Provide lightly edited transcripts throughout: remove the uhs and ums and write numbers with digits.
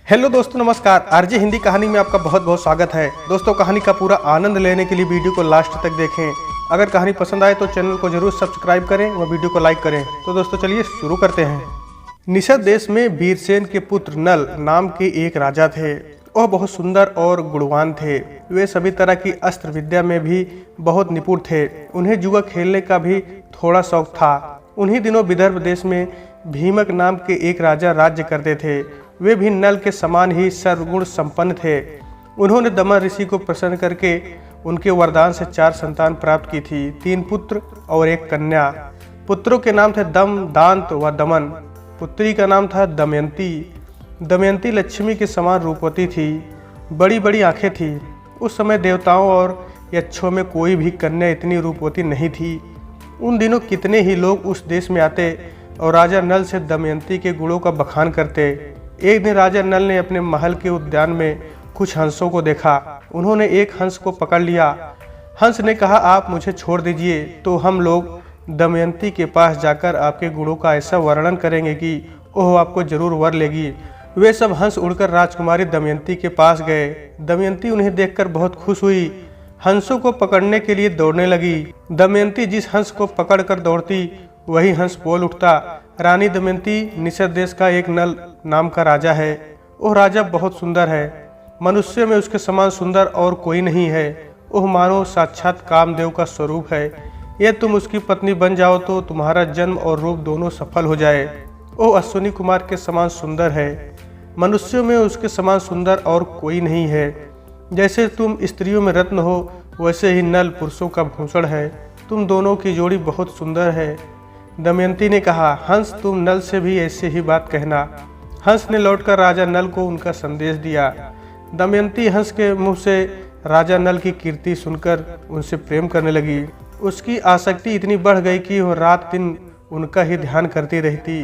Hello दोस्तों, नमस्कार। RJ Hindi कहानी में आपका बहुत बहुत स्वागत है। दोस्तों, कहानी का पूरा आनंद लेने के लिए वीडियो को लास्ट तक देखें। अगर कहानी पसंद आए तो चैनल को जरूर सब्सक्राइब करें व वीडियो को लाइक करें। तो दोस्तों चलिए शुरू करते हैं। निषद देश में वीरसेन के पुत्र नल नाम के एक राजा थे। वह बहुत सुंदर और गुणवान थे। वे सभी तरह की अस्त्र विद्या में भी बहुत निपुण थे। उन्हें जुआ खेलने का भी थोड़ा शौक था। उन्हीं दिनों विदर्भ देश में भीमक नाम के एक राजा राज्य करते थे। वे भी नल के समान ही सर्वगुण संपन्न थे। उन्होंने दमन ऋषि को प्रसन्न करके उनके वरदान से 4 संतान प्राप्त की थी, 3 पुत्र और 1 कन्या। पुत्रों के नाम थे दम, दांत व दमन। पुत्री का नाम था दमयंती। दमयंती लक्ष्मी के समान रूपवती थी, बड़ी बड़ी आंखें थी। उस समय देवताओं और यक्षों में कोई भी कन्या इतनी रूपवती नहीं थी। उन दिनों कितने ही लोग उस देश में आते और राजा नल से दमयंती के गुणों का बखान करते। एक दिन राजा नल ने अपने महल के उद्यान में कुछ हंसों को देखा। उन्होंने एक हंस को पकड़ लिया। हंस ने कहा, आप मुझे छोड़ दीजिए तो हम लोग दमयंती के पास जाकर आपके गुणों का ऐसा वर्णन करेंगे कि ओह आपको जरूर वर लेगी। वे सब हंस उड़कर राजकुमारी दमयंती के पास गए। दमयंती उन्हें देखकर बहुत खुश हुई। हंसों को पकड़ने के लिए दौड़ने लगी। दमयंती जिस हंस को पकड़कर दौड़ती वही हंस बोल उठता। रानी दमयंती निषद देश का एक नल नाम का राजा है। वह राजा बहुत सुंदर है। मनुष्य में उसके समान सुंदर और कोई नहीं है। वह मानो साक्षात कामदेव का स्वरूप है। यह तुम उसकी पत्नी बन जाओ तो तुम्हारा जन्म और रूप दोनों सफल हो जाए। वह अश्विनी कुमार के समान सुंदर है। मनुष्यों में उसके समान सुंदर और कोई नहीं है। जैसे तुम स्त्रियों में रत्न हो वैसे ही नल पुरुषों का भूषण है। तुम दोनों की जोड़ी बहुत सुंदर है। दमयंती ने कहा, हंस तुम नल से भी ऐसे ही बात कहना। हंस ने लौटकर राजा नल को उनका संदेश दिया। दमयंती हंस के मुंह से राजा नल की कीर्ति सुनकर उनसे प्रेम करने लगी। उसकी आसक्ति इतनी बढ़ गई कि वह रात दिन उनका ही ध्यान करती रहती।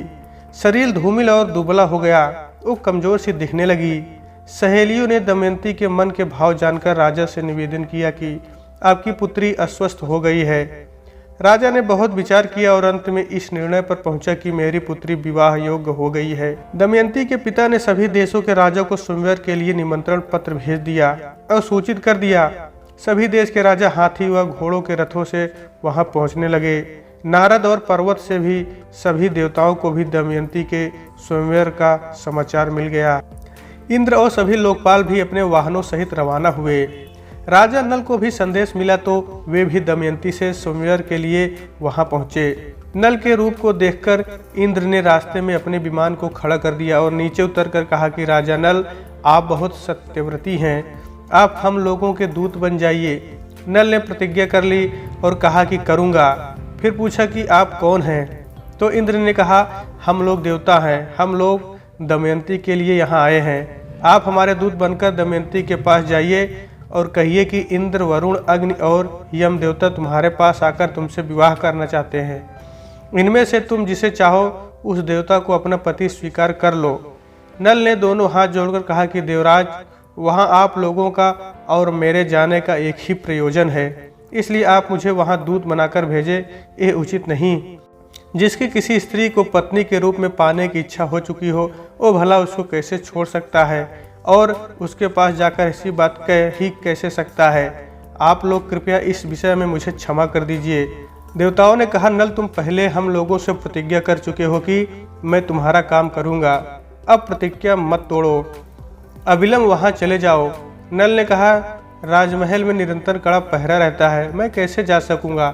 शरीर धूमिल और दुबला हो गया। वो कमजोर सी दिखने लगी। सहेलियों ने दमयंती के मन के भाव जानकर राजा से निवेदन किया कि आपकी पुत्री अस्वस्थ हो गई है। राजा ने बहुत विचार किया और अंत में इस निर्णय पर पहुंचा कि मेरी पुत्री विवाह योग्य हो गई है। दमयंती के पिता ने सभी देशों के राजा को स्वयंवर के लिए निमंत्रण पत्र भेज दिया और सूचित कर दिया। सभी देश के राजा हाथी व घोड़ों के रथों से वहां पहुंचने लगे। नारद और पर्वत से भी सभी देवताओं को भी दमयंती के स्वयंवर का समाचार मिल गया। इंद्र और सभी लोकपाल भी अपने वाहनों सहित रवाना हुए। राजा नल को भी संदेश मिला तो वे भी दमयंती से स्वयंवर के लिए वहां पहुंचे। नल के रूप को देखकर इंद्र ने रास्ते में अपने विमान को खड़ा कर दिया और नीचे उतरकर कहा कि राजा नल, आप बहुत सत्यव्रती हैं। आप हम लोगों के दूत बन जाइए। नल ने प्रतिज्ञा कर ली और कहा कि करूँगा। फिर पूछा कि आप कौन हैं? तो इंद्र ने कहा, हम लोग देवता हैं। हम लोग दमयंती के लिए यहाँ आए हैं। आप हमारे दूत बनकर दमयंती के पास जाइए और कहिए कि इंद्र, वरुण, अग्नि और यम देवता तुम्हारे पास आकर तुमसे विवाह करना चाहते हैं। इनमें से तुम जिसे चाहो उस देवता को अपना पति स्वीकार कर लो। नल ने दोनों हाथ जोड़कर कहा कि देवराज, वहां आप लोगों का और मेरे जाने का एक ही प्रयोजन है, इसलिए आप मुझे वहां दूत बनाकर भेजे। यह उचित नहीं। जिसकी किसी स्त्री को पत्नी के रूप में पाने की इच्छा हो चुकी हो वो भला उसको कैसे छोड़ सकता है और उसके पास जाकर ऐसी बात कह ही कैसे सकता है। आप लोग कृपया इस विषय में मुझे क्षमा कर दीजिए। देवताओं ने कहा, नल, तुम पहले हम लोगों से प्रतिज्ञा कर चुके हो कि मैं तुम्हारा काम करूंगा। अब प्रतिज्ञा मत तोड़ो, अविलंब वहां चले जाओ। नल ने कहा, राजमहल में निरंतर कड़ा पहरा रहता है, मैं कैसे जा सकूंगा।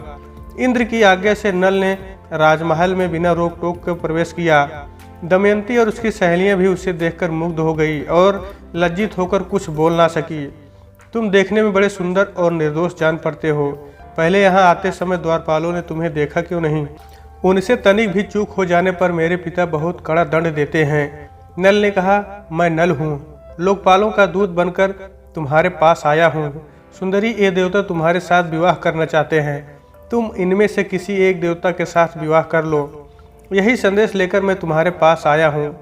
इंद्र की आज्ञा से नल ने राजमहल में बिना रोक टोक के प्रवेश किया। दमयंती और उसकी सहेलियां भी उसे देखकर मुग्ध हो गई और लज्जित होकर कुछ बोल ना सकी। तुम देखने में बड़े सुंदर और निर्दोष जान पड़ते हो। पहले यहाँ आते समय द्वारपालों ने तुम्हें देखा क्यों नहीं? उनसे तनिक भी चूक हो जाने पर मेरे पिता बहुत कड़ा दंड देते हैं। नल ने कहा, मैं नल हूँ, लोकपालों का दूत बनकर तुम्हारे पास आया हूँ। सुंदरी, ये देवता तुम्हारे साथ विवाह करना चाहते हैं। तुम इनमें से किसी एक देवता के साथ विवाह कर लो। यही संदेश लेकर मैं तुम्हारे पास आया हूँ।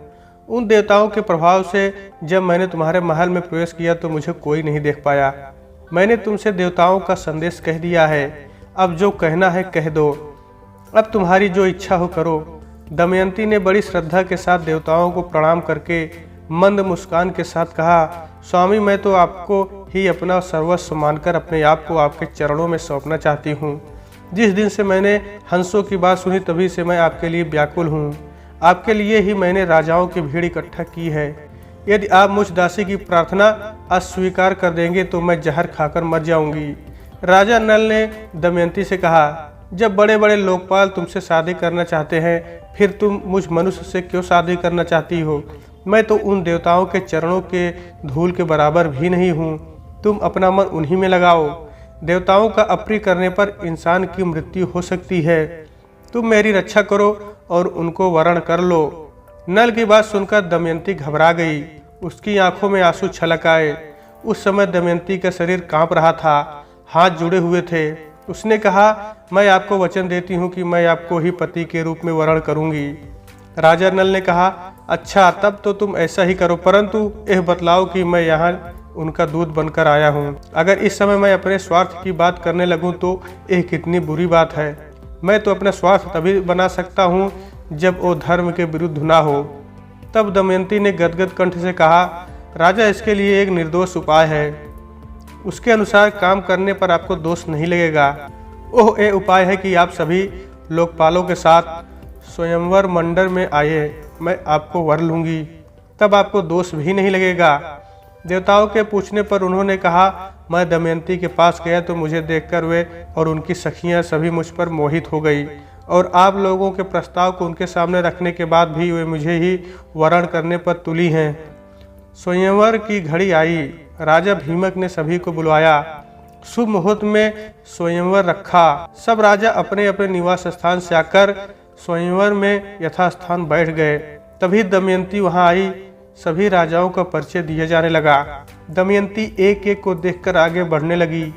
उन देवताओं के प्रभाव से जब मैंने तुम्हारे महल में प्रवेश किया तो मुझे कोई नहीं देख पाया। मैंने तुमसे देवताओं का संदेश कह दिया है। अब जो कहना है कह दो। अब तुम्हारी जो इच्छा हो करो। दमयंती ने बड़ी श्रद्धा के साथ देवताओं को प्रणाम करके मंद मुस्कान के साथ कहा, स्वामी मैं तो आपको ही अपना सर्वस्व मानकर अपने आप को आपके चरणों में सौंपना चाहती हूँ। जिस दिन से मैंने हंसों की बात सुनी तभी से मैं आपके लिए व्याकुल हूँ। आपके लिए ही मैंने राजाओं की भीड़ इकट्ठा की है। यदि आप मुझ दासी की प्रार्थना अस्वीकार कर देंगे तो मैं जहर खाकर मर जाऊंगी। राजा नल ने दमयंती से कहा, जब बड़े बड़े लोकपाल तुमसे शादी करना चाहते हैं, फिर तुम मुझ मनुष्य से क्यों शादी करना चाहती हो? मैं तो उन देवताओं के चरणों के धूल के बराबर भी नहीं हूँ। तुम अपना मन उन्हीं में लगाओ। देवताओं का अप्रिय करने पर इंसान की मृत्यु हो सकती है। तुम मेरी रक्षा करो और उनको वरण कर लो। नल की बात सुनकर दमयंती घबरा गई। उसकी आंखों में आंसू छलक आए। उस समय दमयंती का शरीर कांप रहा था, हाथ जुड़े हुए थे। उसने कहा, मैं आपको वचन देती हूँ कि मैं आपको ही पति के रूप में वरण करूँगी। राजा नल ने कहा, अच्छा तब तो तुम ऐसा ही करो, परंतु यह बतलाओ कि मैं यहाँ उनका दूध बनकर आया हूँ। अगर इस समय मैं अपने स्वार्थ की बात करने लगूँ तो यह कितनी बुरी बात है। मैं तो अपना स्वार्थ तभी बना सकता हूँ जब वो धर्म के विरुद्ध ना हो। तब दमयंती ने गदगद कंठ से कहा, राजा इसके लिए एक निर्दोष उपाय है। उसके अनुसार काम करने पर आपको दोष नहीं लगेगा। ओह ये उपाय है कि आप सभी लोकपालों के साथ स्वयंवर मंडल में आए। मैं आपको वर लूंगी, तब आपको दोष भी नहीं लगेगा। देवताओं के पूछने पर उन्होंने कहा, मैं दमयंती के पास गया तो मुझे देखकर वे और उनकी सखियां सभी मुझ पर मोहित हो गई, और आप लोगों के प्रस्ताव को उनके सामने रखने के बाद भी वे मुझे ही वरण करने पर तुली हैं। स्वयंवर की घड़ी आई। राजा भीमक ने सभी को बुलवाया। शुभ मुहूर्त में स्वयंवर रखा। सब राजा अपने अपने निवास स्थान से आकर स्वयंवर में यथास्थान बैठ गए। तभी दमयंती वहां आई। सभी राजाओं का परिचय दिया जाने लगा। दमयंती एक एक को देखकर आगे बढ़ने लगी।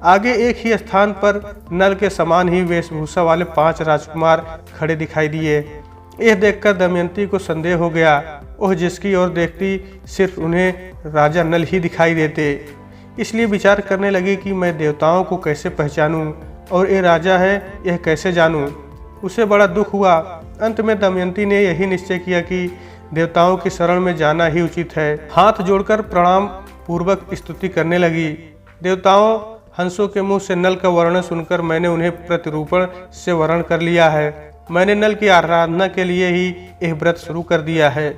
आगे एक ही स्थान पर नल के समान ही वेशभूषा वाले 5 राजकुमार खड़े दिखाई दिए। यह देखकर दमयंती को संदेह हो गया। वह जिसकी ओर देखती सिर्फ उन्हें राजा नल ही दिखाई देते। इसलिए विचार करने लगी कि मैं देवताओं को कैसे पहचानूं और ये राजा है यह कैसे जानूं। उसे बड़ा दुख हुआ। अंत में दमयंती ने यही निश्चय किया कि देवताओं की शरण में जाना ही उचित है। हाथ जोड़कर प्रणाम पूर्वक स्तुति करने लगी। देवताओं, हंसों के मुंह से नल का वर्णन सुनकर मैंने उन्हें प्रतिरूपण से वर्ण कर लिया है। मैंने नल की आराधना के लिए ही यह व्रत शुरू कर दिया है।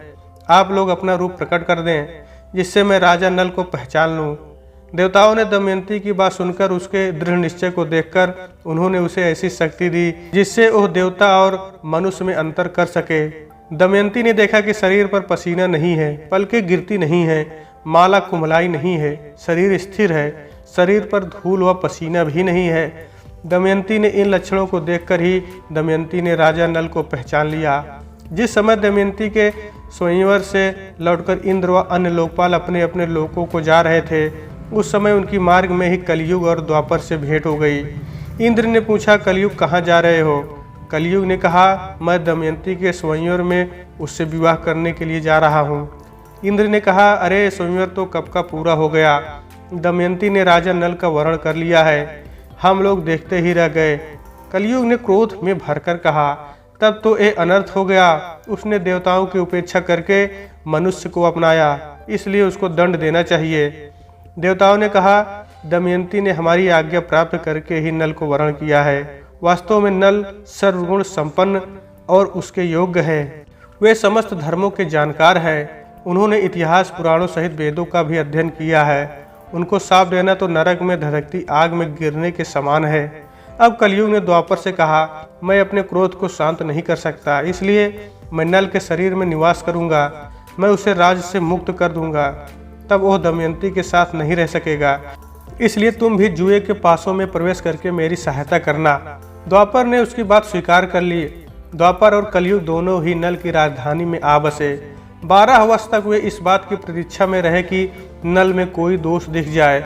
आप लोग अपना रूप प्रकट कर दें, जिससे मैं राजा नल को पहचान लूं। देवताओं ने दमयंती की बात सुनकर उसके दृढ़ निश्चय को देखकर उन्होंने उसे ऐसी शक्ति दी जिससे वह देवता और मनुष्य में अंतर कर सके। दमयंती ने देखा कि शरीर पर पसीना नहीं है, पलकें गिरती नहीं है, माला कुम्हलाई नहीं है, शरीर स्थिर है, शरीर पर धूल व पसीना भी नहीं है। दमयंती ने इन लक्षणों को देखकर ही दमयंती ने राजा नल को पहचान लिया। जिस समय दमयंती के स्वयंवर से लौटकर इंद्र व अन्य लोकपाल अपने अपने लोकों को जा रहे थे, उस समय उनकी मार्ग में ही कलयुग और द्वापर से भेंट हो गई। इंद्र ने पूछा, कलयुग कहाँ जा रहे हो? कलयुग ने कहा, मैं दमयंती के स्वयंवर में उससे विवाह करने के लिए जा रहा हूँ। इंद्र ने कहा, अरे स्वयंवर तो कब का पूरा हो गया। दमयंती ने राजा नल का वर्ण कर लिया है, हम लोग देखते ही रह गए। कलयुग ने क्रोध में भरकर कहा, तब तो ये अनर्थ हो गया। उसने देवताओं की उपेक्षा करके मनुष्य को अपनाया, इसलिए उसको दंड देना चाहिए। देवताओं ने कहा, दमयंती ने हमारी आज्ञा प्राप्त करके ही नल को वरण किया है। वास्तव में नल सर्वगुण संपन्न और उसके योग्य है। वे समस्त धर्मों के जानकार हैं। उन्होंने इतिहास, पुराणों सहित वेदों का भी अध्ययन किया है। उनको साफ देना तो नरक में धधकती आग में गिरने के समान है। अब कलयुग ने द्वापर से कहा, मैं अपने क्रोध को शांत नहीं कर सकता, इसलिए मैं नल के शरीर में निवास करूंगा। मैं उसे राज से मुक्त कर दूंगा, तब वह दमयंती के साथ नहीं रह सकेगा। इसलिए तुम भी जुए के पासों में प्रवेश करके मेरी सहायता करना। द्वापर ने उसकी बात स्वीकार कर ली। द्वापर और कलयुग दोनों ही नल की राजधानी में आ बसे। 12 वर्ष तक वे इस बात की प्रतीक्षा में रहे कि नल में कोई दोष दिख जाए।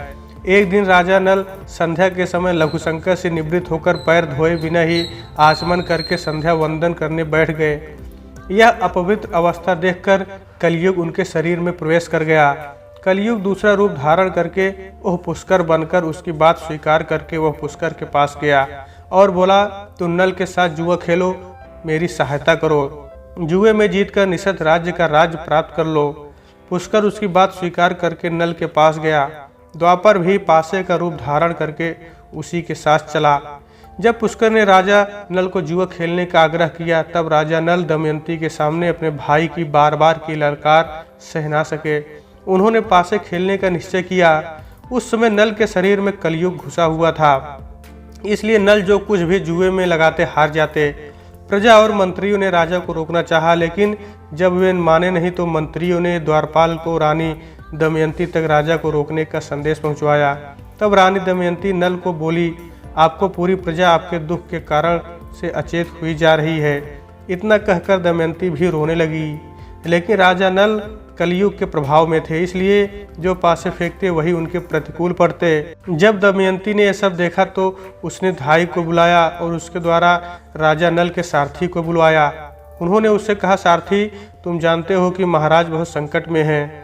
एक दिन राजा नल संध्या के समय लघुशंकर से निवृत्त होकर पैर धोए बिना ही आचमन करके संध्या वंदन करने बैठ गए। यह अपवित्र अवस्था देखकर कलयुग उनके शरीर में प्रवेश कर गया। कलयुग दूसरा रूप धारण करके वह पुष्कर बनकर उसकी बात स्वीकार करके वह पुष्कर के पास गया और बोला, तुम नल के साथ जुआ खेलो, मेरी सहायता करो। जुए में जीतकर निषद राज्य का राज्य प्राप्त कर लो। पुष्कर उसकी बात स्वीकार करके नल के पास गया। द्वापर भी पासे का रूप धारण करके उसी के साथ चला। जब पुष्कर ने राजा नल को जुआ खेलने का आग्रह किया, तब राजा नल दमयंती के सामने अपने भाई की बार बार की ललकार सह ना सके। उन्होंने पासे खेलने का निश्चय किया। उस समय नल के शरीर में कलयुग घुसा हुआ था, इसलिए नल जो कुछ भी जुए में लगाते हार जाते। प्रजा और मंत्रियों ने राजा को रोकना चाहा, लेकिन जब वे माने नहीं तो मंत्रियों ने द्वारपाल को रानी दमयंती तक राजा को रोकने का संदेश पहुंचवाया। तब रानी दमयंती नल को बोली, आपको पूरी प्रजा आपके दुख के कारण से अचेत हुई जा रही है। इतना कहकर दमयंती भी रोने लगी, लेकिन राजा नल कलयुग के प्रभाव में थे, इसलिए जो पासे फेंकते वही उनके प्रतिकूल पड़ते। जब दमयंती ने यह सब देखा तो उसने धाई को बुलाया और उसके द्वारा राजा नल के सारथी को बुलवाया। उन्होंने उससे कहा, सारथी, तुम जानते हो कि महाराज बहुत संकट में हैं।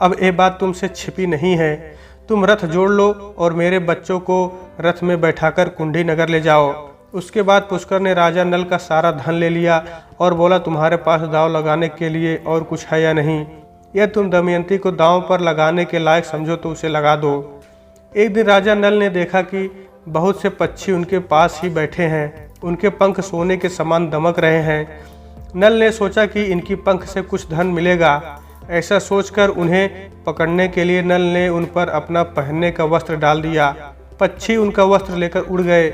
अब ये बात तुमसे छिपी नहीं है। तुम रथ जोड़ लो और मेरे बच्चों को रथ में बैठाकर कुंडी नगर ले जाओ। उसके बाद पुष्कर ने राजा नल का सारा धन ले लिया और बोला, तुम्हारे पास दांव लगाने के लिए और कुछ है या नहीं? यह तुम दमयंती को दांव पर लगाने के लायक समझो तो उसे लगा दो। एक दिन राजा नल ने देखा कि बहुत से पक्षी उनके पास ही बैठे हैं। उनके पंख सोने के समान दमक रहे हैं। नल ने सोचा कि इनकी पंख से कुछ धन मिलेगा। ऐसा सोचकर उन्हें पकड़ने के लिए नल ने उन पर अपना पहनने का वस्त्र डाल दिया। पक्षी उनका वस्त्र लेकर उड़ गए।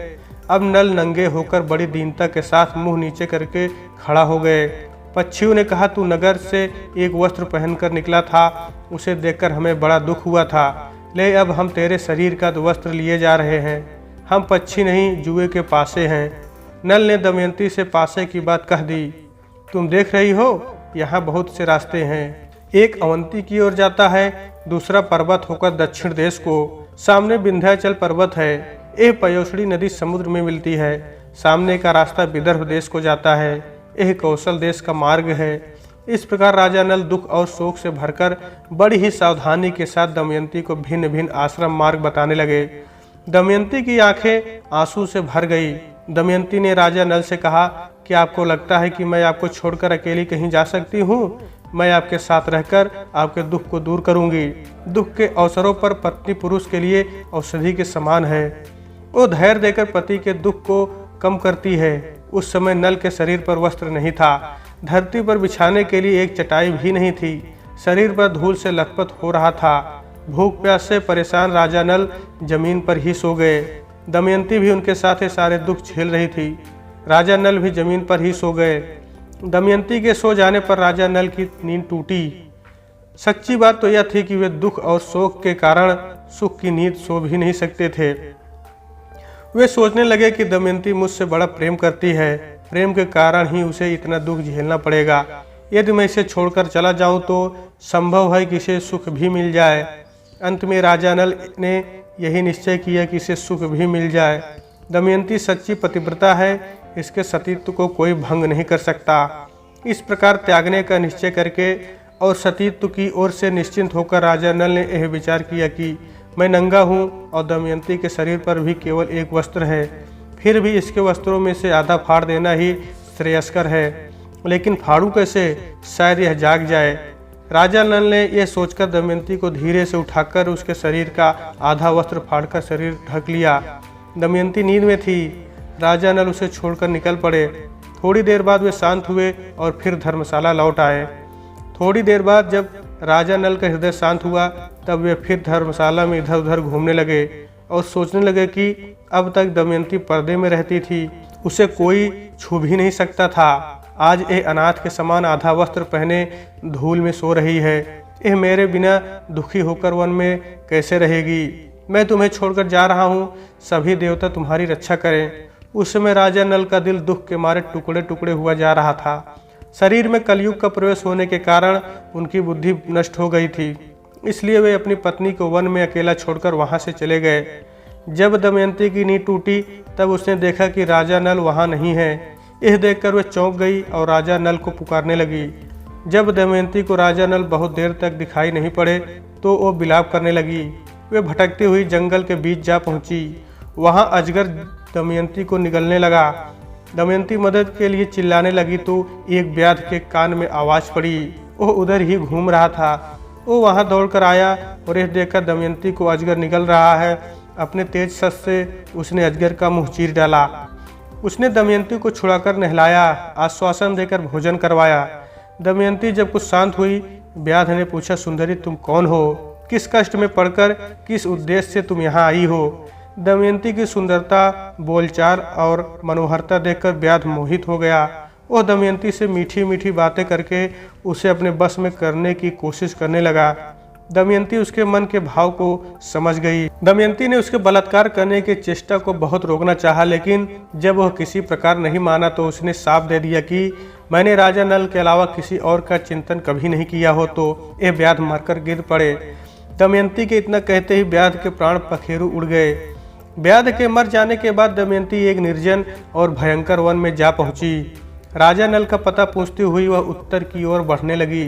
अब नल नंगे होकर बड़ी दीनता के साथ मुंह नीचे करके खड़ा हो गए। पक्षियों ने कहा, तू नगर से एक वस्त्र पहनकर निकला था, उसे देखकर हमें बड़ा दुख हुआ था। ले अब हम तेरे शरीर का वस्त्र लिए जा रहे हैं। हम पक्षी नहीं, जुए के पासे हैं। नल ने दमयंती से पासे की बात कह दी। तुम देख रही हो, यहाँ बहुत से रास्ते हैं। एक अवंती की ओर जाता है, दूसरा पर्वत होकर दक्षिण देश को। सामने विंध्याचल पर्वत है। यह पयोसड़ी नदी समुद्र में मिलती है। सामने का रास्ता विदर्भ देश को जाता है। यह कौशल देश का मार्ग है। इस प्रकार राजा नल दुख और शोक से भरकर बड़ी ही सावधानी के साथ दमयंती को भिन्न भिन्न आश्रम मार्ग बताने लगे। दमयंती की आंखें आंसू से भर गई। दमयंती ने राजा नल से कहा, कि आपको लगता है कि मैं आपको छोड़कर अकेली कहीं जा सकती हूँ? मैं आपके साथ रहकर आपके दुख को दूर करूंगी। दुख के अवसरों पर पत्नी पुरुष के लिए औषधि के समान है। वो धैर्य देकर पति के दुख को कम करती है। उस समय नल के शरीर पर वस्त्र नहीं था। धरती पर बिछाने के लिए एक चटाई भी नहीं थी। शरीर पर धूल से लथपथ हो रहा था। भूख प्यास से परेशान राजा नल जमीन पर ही सो गए। दमयंती भी उनके साथ ही सारे दुख झेल रही थी। राजा नल भी जमीन पर ही सो गए। दमयंती के सो जाने पर राजा नल की नींद टूटी। सच्ची बात तो यह थी कि वे दुख और शोक के कारण सुख की नींद सो भी नहीं सकते थे। वे सोचने लगे कि दमयंती मुझसे बड़ा प्रेम करती है। प्रेम के कारण ही उसे इतना दुख झेलना पड़ेगा। यदि मैं इसे छोड़कर चला जाऊं तो संभव है कि इसे सुख भी मिल जाए। अंत में राजा नल ने यही निश्चय किया कि इसे सुख भी मिल जाए। दमयंती सच्ची पतिव्रता है, इसके सतीत्व को कोई भंग नहीं कर सकता। इस प्रकार त्यागने का निश्चय करके और सतीत्व की ओर से निश्चिंत होकर राजा नल ने यह विचार किया कि मैं नंगा हूँ और दमयंती के शरीर पर भी केवल एक वस्त्र है। फिर भी इसके वस्त्रों में से आधा फाड़ देना ही श्रेयस्कर है। लेकिन फाड़ू कैसे? शायद यह जाग जाए। राजा नल ने यह सोचकर दमयंती को धीरे से उठाकर उसके शरीर का आधा वस्त्र फाड़कर शरीर ढक लिया। दमयंती नींद में थी। राजा नल उसे छोड़कर निकल पड़े। थोड़ी देर बाद वे शांत हुए और फिर धर्मशाला लौट आए। थोड़ी देर बाद जब राजा नल का हृदय शांत हुआ, तब वे फिर धर्मशाला में इधर उधर घूमने लगे और सोचने लगे कि अब तक दमयंती पर्दे में रहती थी, उसे कोई छू भी नहीं सकता था। आज यह अनाथ के समान आधा वस्त्र पहने धूल में सो रही है। यह मेरे बिना दुखी होकर वन में कैसे रहेगी? मैं तुम्हें छोड़कर जा रहा हूँ, सभी देवता तुम्हारी रक्षा करें। उस समय राजा नल का दिल दुख के मारे टुकड़े टुकड़े हुआ जा रहा था। शरीर में कलयुग का प्रवेश होने के कारण उनकी बुद्धि नष्ट हो गई थी। इसलिए वे अपनी पत्नी को वन में अकेला छोड़कर वहां से चले गए। जब दमयंती की नींद टूटी, तब उसने देखा कि राजा नल वहां नहीं है। यह देखकर वह चौंक गई और राजा नल को पुकारने लगी। जब दमयंती को राजा नल बहुत देर तक दिखाई नहीं पड़े तो वो विलाप करने लगी। वे भटकती हुई जंगल के बीच जा पहुंची। वहां अजगर दमयंती को निगलने लगा। दमयंती मदद के लिए चिल्लाने लगी तो एक व्याध के कान में आवाज पड़ी। वह उधर ही घूम रहा था। वो वहाँ दौड़कर आया और यह देखकर दमयंती को अजगर निगल रहा है। अपने तेज शस्त्र से उसने अजगर का मुंह चीर डाला। उसने दमयंती को छुड़ाकर नहलाया, आश्वासन देकर भोजन करवाया। दमयंती जब कुछ शांत हुई, व्याध ने पूछा, सुंदरी तुम कौन हो? किस कष्ट में पड़कर किस उद्देश्य से तुम यहाँ आई हो? दमयंती की सुंदरता, बोलचाल और मनोहरता देखकर व्याध मोहित हो गया। वह दमयंती से मीठी मीठी बातें करके उसे अपने बस में करने की कोशिश करने लगा। दमयंती उसके मन के भाव को समझ गई। दमयंती ने उसके बलात्कार करने की चेष्टा को बहुत रोकना चाहा, लेकिन जब वह किसी प्रकार नहीं माना तो उसने साफ दे दिया कि मैंने राजा नल के अलावा किसी और का चिंतन कभी नहीं किया हो तो यह व्याध मरकर गिर पड़े। दमयंती के इतना कहते ही व्याध के प्राण पखेरु उड़ गए। व्याध के मर जाने के बाद दमयंती एक निर्जन और भयंकर वन में जा पहुंची। राजा नल का पता पूछती हुई वह उत्तर की ओर बढ़ने लगी।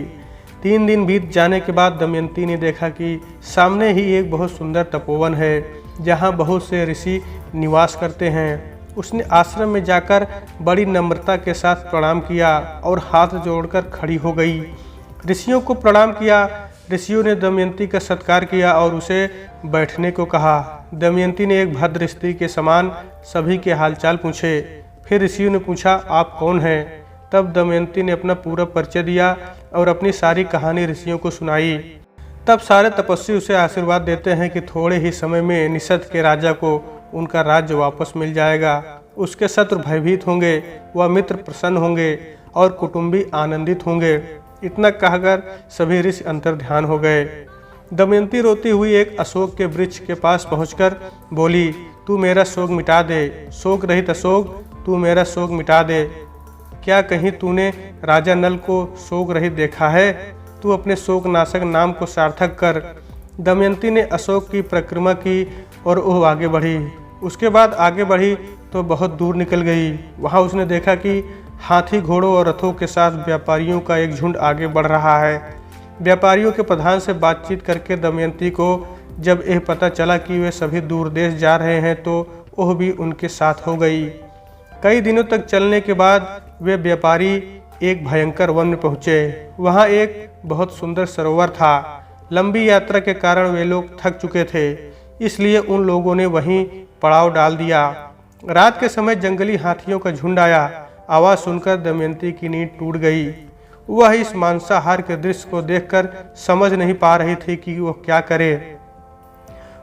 3 दिन बीत जाने के बाद दमयंती ने देखा कि सामने ही एक बहुत सुंदर तपोवन है, जहां बहुत से ऋषि निवास करते हैं। उसने आश्रम में जाकर बड़ी नम्रता के साथ प्रणाम किया और हाथ जोड़कर खड़ी हो गई। ऋषियों को प्रणाम किया। ऋषियों ने दमयंती का सत्कार किया और उसे बैठने को कहा। दमयंती ने एक भद्र स्त्री के समान सभी के हालचाल पूछे। फिर ऋषियों ने पूछा, आप कौन हैं? तब दमयंती ने अपना पूरा परिचय दिया और अपनी सारी कहानी ऋषियों को सुनाई। तब सारे तपस्वी उसे आशीर्वाद देते हैं कि थोड़े ही समय में निषद के राजा को उनका राज्य वापस मिल जाएगा। उसके शत्रु भयभीत होंगे, वह मित्र प्रसन्न होंगे और कुटुंबी आनंदित होंगे। इतना कहकर सभी ऋषि अंतर्ध्यान हो गए। दमयंती रोती हुई एक अशोक के वृक्ष के पास पहुंचकर बोली, तू मेरा शोक मिटा दे, शोक रहित अशोक, तू मेरा शोक मिटा दे। क्या कहीं तूने राजा नल को शोक रहित देखा है? तू अपने शोक नाशक नाम को सार्थक कर। दमयंती ने अशोक की परिक्रमा की और वह आगे बढ़ी। उसके बाद आगे बढ़ी तो बहुत दूर निकल गई। वहाँ उसने देखा कि हाथी, घोड़ों और रथों के साथ व्यापारियों का एक झुंड आगे बढ़ रहा है। व्यापारियों के प्रधान से बातचीत करके दमयंती को जब यह पता चला कि वे सभी दूर देश जा रहे हैं तो वह भी उनके साथ हो गई। कई दिनों तक चलने के बाद वे व्यापारी एक भयंकर वन में पहुँचे। वहाँ एक बहुत सुंदर सरोवर था। लंबी यात्रा के कारण वे लोग थक चुके थे, इसलिए उन लोगों ने वहीं पड़ाव डाल दिया। रात के समय जंगली हाथियों का झुंड आया। आवाज़ सुनकर दमयंती की नींद टूट गई। वह इस मांसाहार के दृश्य को देखकर समझ नहीं पा रही थी कि वह क्या करे।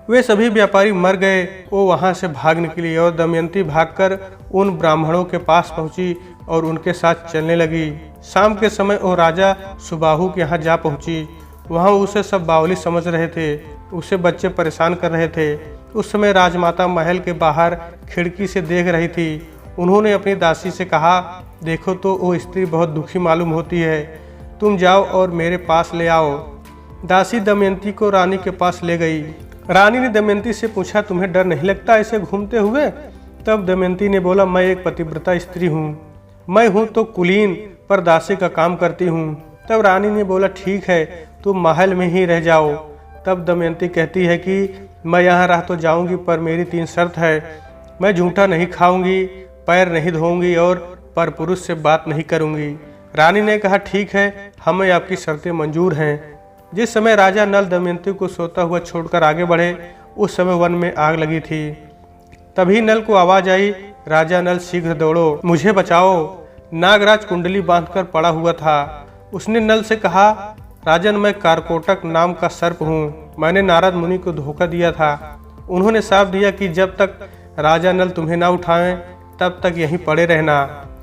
वे सभी व्यापारी मर गए। वो वहां से भाग निकली और दमयंती भागकर उन ब्राह्मणों के पास पहुंची और उनके साथ चलने लगी। शाम के समय वो राजा सुबाहु के यहाँ जा पहुंची। वहां उसे सब बावली समझ रहे थे। उसे बच्चे परेशान कर रहे थे। उस समय राजमाता महल के बाहर खिड़की से देख रही थी। उन्होंने अपनी दासी से कहा, देखो तो वो स्त्री बहुत दुखी मालूम होती है, तुम जाओ और मेरे पास ले आओ। दासी दमयंती को रानी के पास ले गई। रानी ने दमयंती से पूछा, तुम्हें डर नहीं लगता ऐसे घूमते हुए? तब दमयंती ने बोला, मैं एक पतिव्रता स्त्री हूँ। मैं हूँ तो कुलीन, पर दासी का काम करती हूँ। तब रानी ने बोला, ठीक है, तुम महल में ही रह जाओ। तब दमयंती कहती है कि मैं यहाँ रह तो जाऊँगी, पर मेरी 3 शर्त है। मैं झूठा नहीं खाऊंगी, पैर नहीं धोऊंगी और परपुरुष से बात नहीं करूंगी। रानी ने कहा, ठीक है, हमें आपकी शर्तें मंजूर हैं। जिस समय राजा नल दमयंती को सोता हुआ छोड़कर आगे बढ़े, उस समय वन में आग लगी थी। तभी नल को आवाज आई, राजा नल शीघ्र दौड़ो, मुझे बचाओ। नागराज कुंडली बांधकर पड़ा हुआ था। उसने नल से कहा, राजन, मैं कारकोटक नाम का सर्प हूँ। मैंने नारद मुनि को धोखा दिया था। उन्होंने साफ दिया कि जब तक राजा नल तुम्हें ना उठाएं तब तक यहीं पड़े रहना।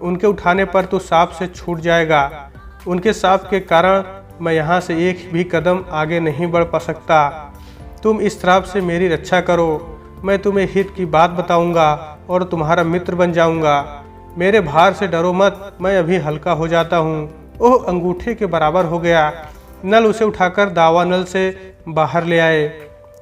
उनके उठाने पर तो सांप से छूट जाएगा। उनके सांप के कारण मैं यहाँ से एक भी कदम आगे नहीं बढ़ पा सकता। तुम इस श्राप से मेरी रक्षा करो। मैं तुम्हें हित की बात बताऊंगा और तुम्हारा मित्र बन जाऊंगा। मेरे भार से डरो मत, मैं अभी हल्का हो जाता हूँ। ओह, अंगूठे के बराबर हो गया। नल उसे उठाकर दावा नल से बाहर ले आए।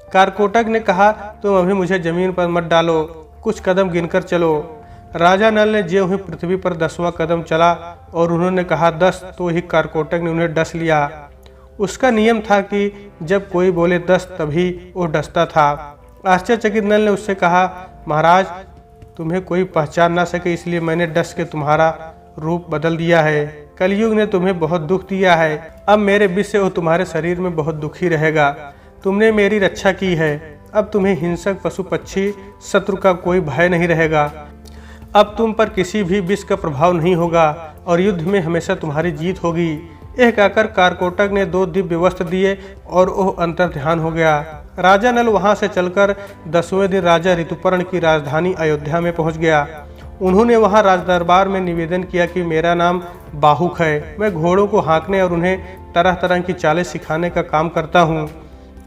कारकोटक ने कहा, तुम अभी मुझे जमीन पर मत डालो, कुछ कदम गिनकर चलो। राजा नल ने ज्यों ही पृथ्वी पर 10वां कदम चला और उन्होंने कहा 10, तो ही कारकोटक ने उन्हें डस लिया। उसका नियम था कि जब कोई बोले 10 तभी वो डसता था। आश्चर्यचकित नल ने उससे कहा, महाराज, तुम्हें कोई पहचान ना सके इसलिए मैंने डस के तुम्हारा रूप बदल दिया है। कलयुग ने तुम्हें बहुत दुख दिया है। अब मेरे विष से वो तुम्हारे शरीर में बहुत दुखी रहेगा। तुमने मेरी रक्षा की है। अब तुम्हें हिंसक पशु पक्षी शत्रु का कोई भय नहीं रहेगा। अब तुम पर किसी भी विष का प्रभाव नहीं होगा और युद्ध में हमेशा तुम्हारी जीत होगी। यह कहकर कारकोटक ने 2 दिव्य वस्त्र दिए और वह अंतर्ध्यान हो गया। राजा नल वहां से चलकर 10वें दिन राजा ऋतुपर्ण की राजधानी अयोध्या में पहुंच गया। उन्होंने वहां राजदरबार में निवेदन किया कि मेरा नाम बाहुक है। मैं घोड़ों को हाँकने और उन्हें तरह तरह की चालें सिखाने का काम करता हूँ।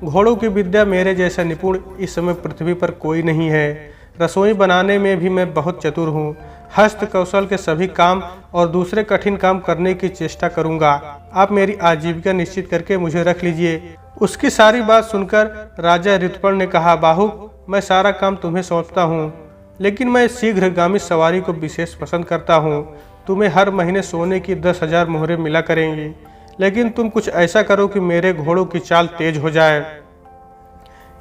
घोड़ों की विद्या मेरे जैसा निपुण इस समय पृथ्वी पर कोई नहीं है। रसोई बनाने में भी मैं बहुत चतुर हूँ। हस्त कौशल के सभी काम और दूसरे कठिन काम करने की चेष्टा करूँगा। आप मेरी आजीविका निश्चित करके मुझे रख लीजिए। उसकी सारी बात सुनकर राजा ऋतुपर्ण ने कहा, बाहुक, मैं सारा काम तुम्हें सौंपता हूँ, लेकिन मैं शीघ्रगामी सवारी को विशेष पसंद करता हूँ। तुम्हें हर महीने सोने की 10,000 मोहरें मिला करेंगी, लेकिन तुम कुछ ऐसा करो कि मेरे घोड़ों की चाल तेज हो जाए।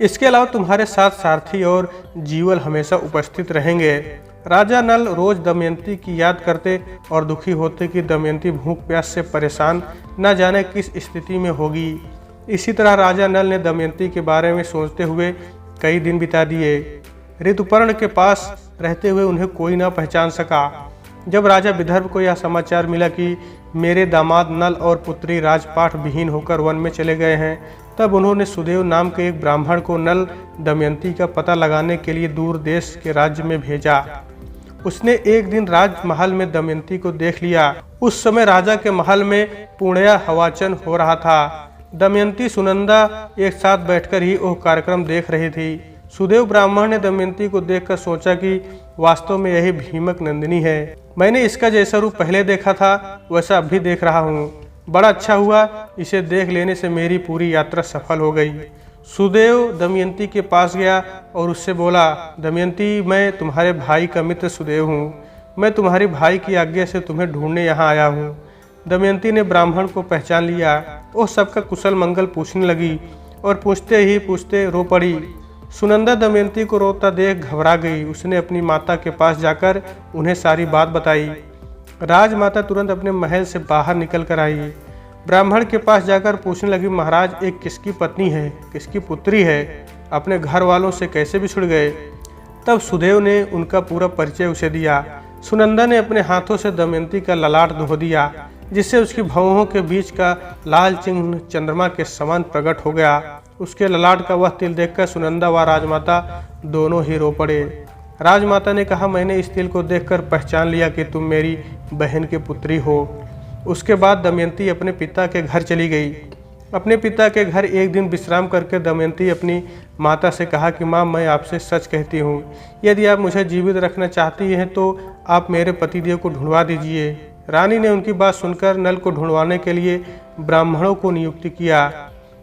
इसके अलावा तुम्हारे साथ सारथी और जीवल हमेशा उपस्थित रहेंगे। राजा नल रोज दमयंती की याद करते और दुखी होते कि दमयंती भूख प्यास से परेशान न जाने किस स्थिति में होगी। इसी तरह राजा नल ने दमयंती के बारे में सोचते हुए कई दिन बिता दिए। ऋतुपर्ण के पास रहते हुए उन्हें कोई न पहचान सका। जब राजा विदर्भ को यह समाचार मिला कि मेरे दामाद नल और पुत्री राजपाट विहीन होकर वन में चले गए हैं, तब उन्होंने सुदेव नाम के एक ब्राह्मण को नल दमयंती का पता लगाने के लिए दूर देश के राज्य में भेजा। उसने एक दिन राजमहल में दमयंती को देख लिया। उस समय राजा के महल में पूर्णया हवाचन हो रहा था। दमयंती सुनंदा एक साथ बैठकर ही वह कार्यक्रम देख रही थी। सुदेव ब्राह्मण ने दमयंती को देखकर सोचा कि वास्तव में यही भीमक नंदिनी है। मैंने इसका जैसा रूप पहले देखा था वैसा अब भी देख रहा हूँ। बड़ा अच्छा हुआ, इसे देख लेने से मेरी पूरी यात्रा सफल हो गई। सुदेव दमयंती के पास गया और उससे बोला, दमयंती, मैं तुम्हारे भाई का मित्र सुदेव हूँ। मैं तुम्हारे भाई की आज्ञा से तुम्हें ढूंढने यहाँ आया हूँ। दमयंती ने ब्राह्मण को पहचान लिया। वो सबका कुशल मंगल पूछने लगी और पूछते ही पूछते रो पड़ी। सुनंदा दमयंती को रोता देख घबरा गई। उसने अपनी माता के पास जाकर उन्हें सारी बात बताई। राजमाता तुरंत अपने महल से बाहर निकल कर आई। ब्राह्मण के पास जाकर पूछने लगी, महाराज, एक किसकी पत्नी है, किसकी पुत्री है, अपने घर वालों से कैसे बिछुड़ गए? तब सुदेव ने उनका पूरा परिचय उसे दिया। सुनंदा ने अपने हाथों से दमयंती का ललाट धो दिया, जिससे उसकी भौहों के बीच का लाल चिन्ह चंद्रमा के समान प्रकट हो गया। उसके ललाट का वह तिल देखकर सुनंदा व राजमाता दोनों ही रो पड़े। राजमाता ने कहा, मैंने इस तिल को देखकर पहचान लिया कि तुम मेरी बहन की पुत्री हो। उसके बाद दमयंती अपने पिता के घर चली गई। अपने पिता के घर एक दिन विश्राम करके दमयंती अपनी माता से कहा कि माँ, मैं आपसे सच कहती हूँ, यदि आप मुझे जीवित रखना चाहती हैं तो आप मेरे पतिदेव को ढूंढवा दीजिए। रानी ने उनकी बात सुनकर नल को ढूंढवाने के लिए ब्राह्मणों को नियुक्त किया।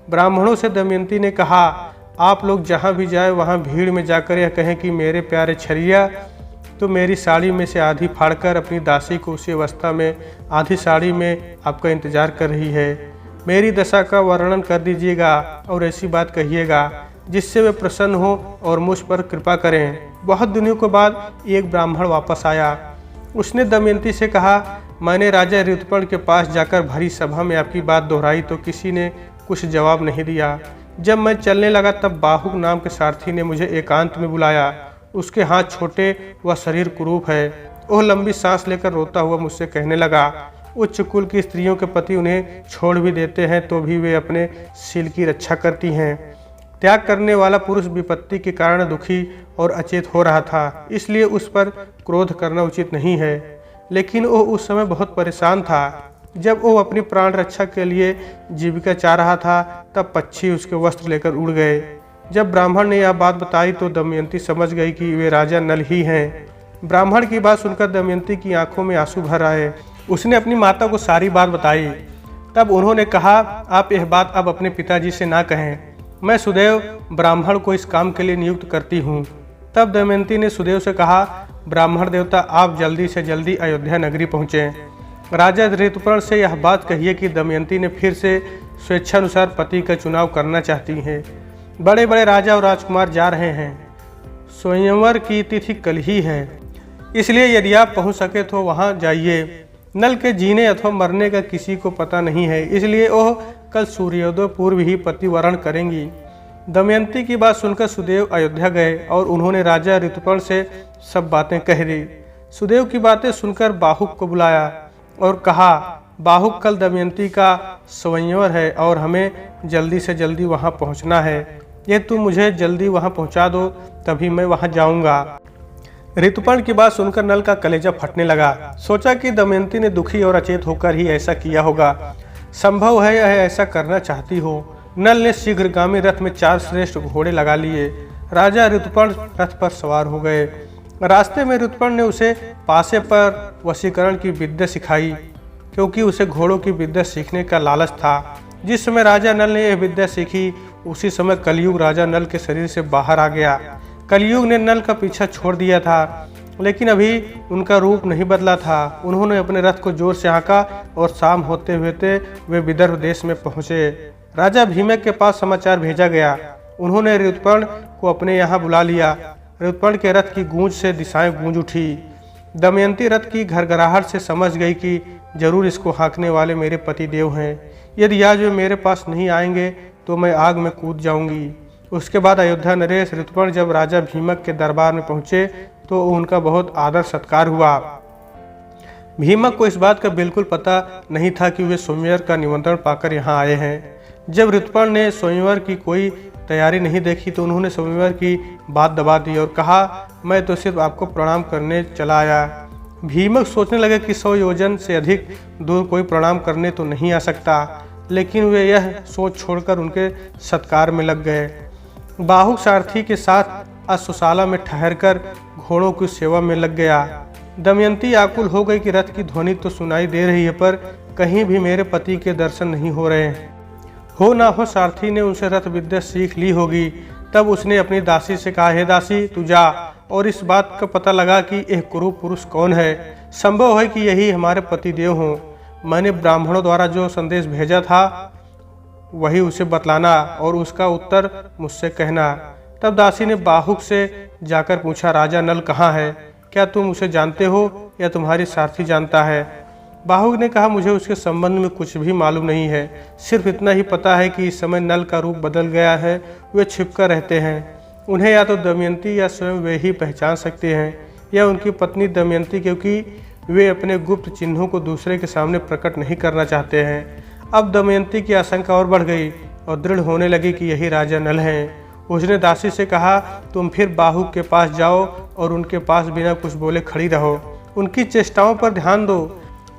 ब्राह्मणों से दमयंती ने कहा, आप लोग जहाँ भी जाए वहाँ भीड़ में जाकर यह कहें कि मेरे प्यारे छरिया तो मेरी साड़ी में से आधी फाड़कर अपनी दासी को उसी अवस्था में आधी साड़ी में आपका इंतजार कर रही है। मेरी दशा का वर्णन कर दीजिएगा और ऐसी बात कहिएगा जिससे वे प्रसन्न हो और मुझ पर कृपा करें। बहुत दिनों के बाद एक ब्राह्मण वापस आया। उसने दमयंती से कहा, मैंने राजा ऋतुपर्ण के पास जाकर भरी सभा में आपकी बात दोहराई तो किसी ने कुछ जवाब नहीं दिया। जब मैं चलने लगा तब बाहुक नाम के सारथी ने मुझे एकांत में बुलाया। उसके हाथ छोटे व शरीर कुरूप है। वह लंबी सांस लेकर रोता हुआ मुझसे कहने लगा, उच्च कुल की स्त्रियों के पति उन्हें छोड़ भी देते हैं तो भी वे अपने शील की रक्षा करती हैं। त्याग करने वाला पुरुष विपत्ति के कारण दुखी और अचेत हो रहा था, इसलिए उस पर क्रोध करना उचित नहीं है। लेकिन वो उस समय बहुत परेशान था। जब वो अपनी प्राण रक्षा के लिए जीविका चाह रहा था तब पक्षी उसके वस्त्र लेकर उड़ गए। जब ब्राह्मण ने यह बात बताई तो दमयंती समझ गई कि वे राजा नल ही हैं। ब्राह्मण की बात सुनकर दमयंती की आंखों में आंसू भर आए। उसने अपनी माता को सारी बात बताई। तब उन्होंने कहा, आप यह बात अब अपने पिताजी से ना कहें, मैं सुदेव ब्राह्मण को इस काम के लिए नियुक्त करती हूँ। तब दमयंती ने सुदेव से कहा, ब्राह्मण देवता, आप जल्दी से जल्दी अयोध्या नगरी पहुँचें। राजा ऋतुपर्ण से यह बात कहिए कि दमयंती ने फिर से स्वेच्छानुसार पति का चुनाव करना चाहती हैं। बड़े बड़े राजा और राजकुमार जा रहे हैं। स्वयंवर की तिथि कल ही है, इसलिए यदि आप पहुंच सके तो वहां जाइए। नल के जीने अथवा मरने का किसी को पता नहीं है, इसलिए वह कल सूर्योदय पूर्व ही पतिवरण करेंगी। दमयंती की बात सुनकर सुदेव अयोध्या गए और उन्होंने राजा ऋतुपर्ण से सब बातें कह दी। सुदेव की बातें सुनकर बाहुक को बुलाया और कहा, बाहुक, कल दमयंती का स्वयंवर है और हमें जल्दी से जल्दी वहां पहुंचना है। ये तुम मुझे जल्दी वहां पहुंचा दो, तभी मैं वहां जाऊंगा। ऋतुपर्ण की बात सुनकर नल का कलेजा फटने लगा। सोचा कि दमयंती ने दुखी और अचेत होकर ही ऐसा किया होगा। संभव है यह ऐसा करना चाहती हो। नल ने शीघ्रगामी रथ में 4 श्रेष्ठ घोड़े लगा लिए। राजा ऋतुपर्ण रथ पर सवार हो गए। रास्ते में ऋतुपर्ण ने उसे पासे पर वशीकरण की विद्या सिखाई, क्योंकि उसे घोड़ों की विद्या सीखने का लालच था। जिस समय राजा नल ने यह विद्या सीखी, उसी समय कलयुग राजा नल के शरीर से बाहर आ गया। कलयुग ने नल का पीछा छोड़ दिया था, लेकिन अभी उनका रूप नहीं बदला था। उन्होंने अपने रथ को जोर से हाँका और शाम होते होते वे विदर्भ देश में पहुंचे। राजा भीमक के पास समाचार भेजा गया। उन्होंने ऋतुपर्ण को अपने यहाँ बुला लिया। ऋतुपर्ण के रथ की गूंज से दिशाएं गूंज उठी। दमयंती रथ की घरघराहट से समझ गई कि जरूर इसको हाँकने वाले मेरे पतिदेव हैं। यदि आज वे मेरे पास नहीं आएंगे तो मैं आग में कूद जाऊंगी। उसके बाद अयोध्या नरेश ऋतुपर्ण जब राजा भीमक के दरबार में पहुंचे तो उनका बहुत आदर सत्कार हुआ। भीमक को इस बात का बिल्कुल पता नहीं था कि वे स्वयंवर का निमंत्रण पाकर यहाँ आए हैं। जब ऋतुपर्ण ने स्वयंवर की कोई तैयारी नहीं देखी तो उन्होंने स्वयंवर की बात दबा दी और कहा, मैं तो सिर्फ आपको प्रणाम करने चला आया। भीमक सोचने लगे कि 100 योजन से अधिक दूर कोई प्रणाम करने तो नहीं आ सकता, लेकिन वे यह सोच छोड़कर उनके सत्कार में लग गए। बाहुक सारथी के साथ अश्वशाला में ठहरकर घोड़ों की सेवा में लग गया। दमयंती आकुल हो गई कि रथ की ध्वनि तो सुनाई दे रही है, पर कहीं भी मेरे पति के दर्शन नहीं हो रहे। हो ना हो सारथी ने उनसे रथ विद्या सीख ली होगी। तब उसने अपनी दासी से कहा, हे दासी, तू जा और इस बात का पता लगा कि यह कुरूप पुरुष कौन है। संभव है कि यही हमारे पतिदेव हों। मैंने ब्राह्मणों द्वारा जो संदेश भेजा था वही उसे बतलाना और उसका उत्तर मुझसे कहना। तब दासी ने बाहुक से जाकर पूछा, राजा नल कहाँ है? क्या तुम उसे जानते हो या तुम्हारी सारथी जानता है? बाहुक ने कहा, मुझे उसके संबंध में कुछ भी मालूम नहीं है। सिर्फ इतना ही पता है कि इस समय नल का रूप बदल गया है। वे छिपकर रहते हैं। उन्हें या तो दमयंती या स्वयं वे ही पहचान सकते हैं या उनकी पत्नी दमयंती, क्योंकि वे अपने गुप्त चिन्हों को दूसरे के सामने प्रकट नहीं करना चाहते हैं। अब दमयंती की आशंका और बढ़ गई और दृढ़ होने लगी कि यही राजा नल हैं। उसने दासी से कहा, तुम फिर बाहुक के पास जाओ और उनके पास बिना कुछ बोले खड़ी रहो। उनकी चेष्टाओं पर ध्यान दो।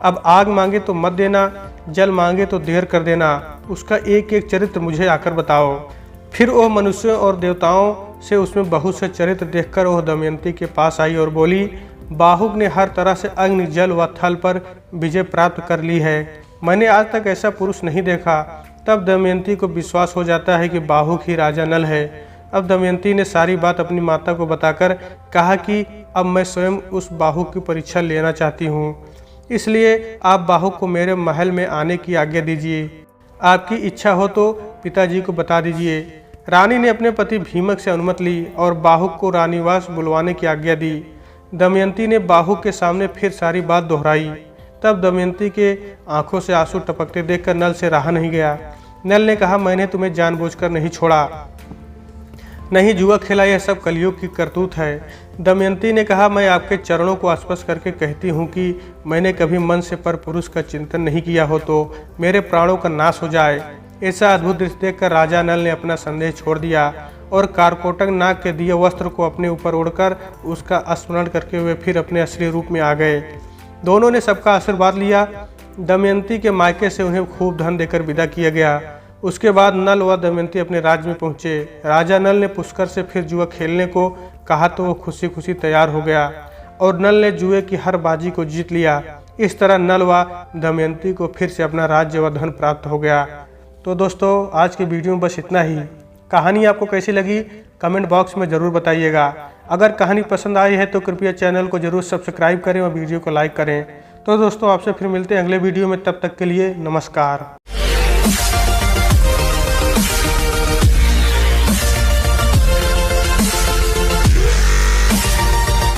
अब आग मांगे तो मत देना, जल मांगे तो देर कर देना। उसका एक एक चरित्र मुझे आकर बताओ। फिर वह मनुष्यों और देवताओं से उसमें बहुत से चरित्र देखकर वह दमयंती के पास आई और बोली, बाहुक ने हर तरह से अग्नि, जल व थल पर विजय प्राप्त कर ली है। मैंने आज तक ऐसा पुरुष नहीं देखा। तब दमयंती को विश्वास हो जाता है कि बाहुक ही राजा नल है। अब दमयंती ने सारी बात अपनी माता को बताकर कहा कि अब मैं स्वयं उस बाहुक की परीक्षा लेना चाहती हूँ, इसलिए आप बाहुक को मेरे महल में आने की आज्ञा दीजिए। आपकी इच्छा हो तो पिताजी को बता दीजिए। रानी ने अपने पति भीमक से अनुमति ली और बाहुक को रानीवास बुलवाने की आज्ञा दी। दमयंती ने बाहुक के सामने फिर सारी बात दोहराई। तब दमयंती के आंखों से आंसू टपकते देखकर नल से रहा नहीं गया। नल ने कहा, मैंने तुम्हें जानबूझकर नहीं छोड़ा, नहीं जुआ खेला, यह सब कलयुग की करतूत है। दमयंती ने कहा, मैं आपके चरणों को स्पर्श करके कहती हूँ कि मैंने कभी मन से पर पुरुष का चिंतन नहीं किया हो तो मेरे प्राणों का नाश हो जाए। ऐसा अद्भुत दृश्य देखकर राजा नल ने अपना संदेह छोड़ दिया और कारकोटक नाग के दिए वस्त्र को अपने ऊपर ओढ़कर उसका स्मरण करके वे फिर अपने असली रूप में आ गए। दोनों ने सबका आशीर्वाद लिया। दमयंती के मायके से उन्हें खूब धन देकर विदा किया गया। उसके बाद नल व दमयंती अपने राज्य में पहुंचे। राजा नल ने पुष्कर से फिर जुआ खेलने को कहा तो वो खुशी खुशी तैयार हो गया और नल ने जुए की हर बाजी को जीत लिया। इस तरह नल व दमयंती को फिर से अपना राज्य व धन प्राप्त हो गया। तो दोस्तों, आज की वीडियो में बस इतना ही। कहानी आपको कैसी लगी कमेंट बॉक्स में ज़रूर बताइएगा। अगर कहानी पसंद आई है तो कृपया चैनल को जरूर सब्सक्राइब करें और वीडियो को लाइक करें। तो दोस्तों, आपसे फिर मिलते हैं अगले वीडियो में। तब तक के लिए नमस्कार।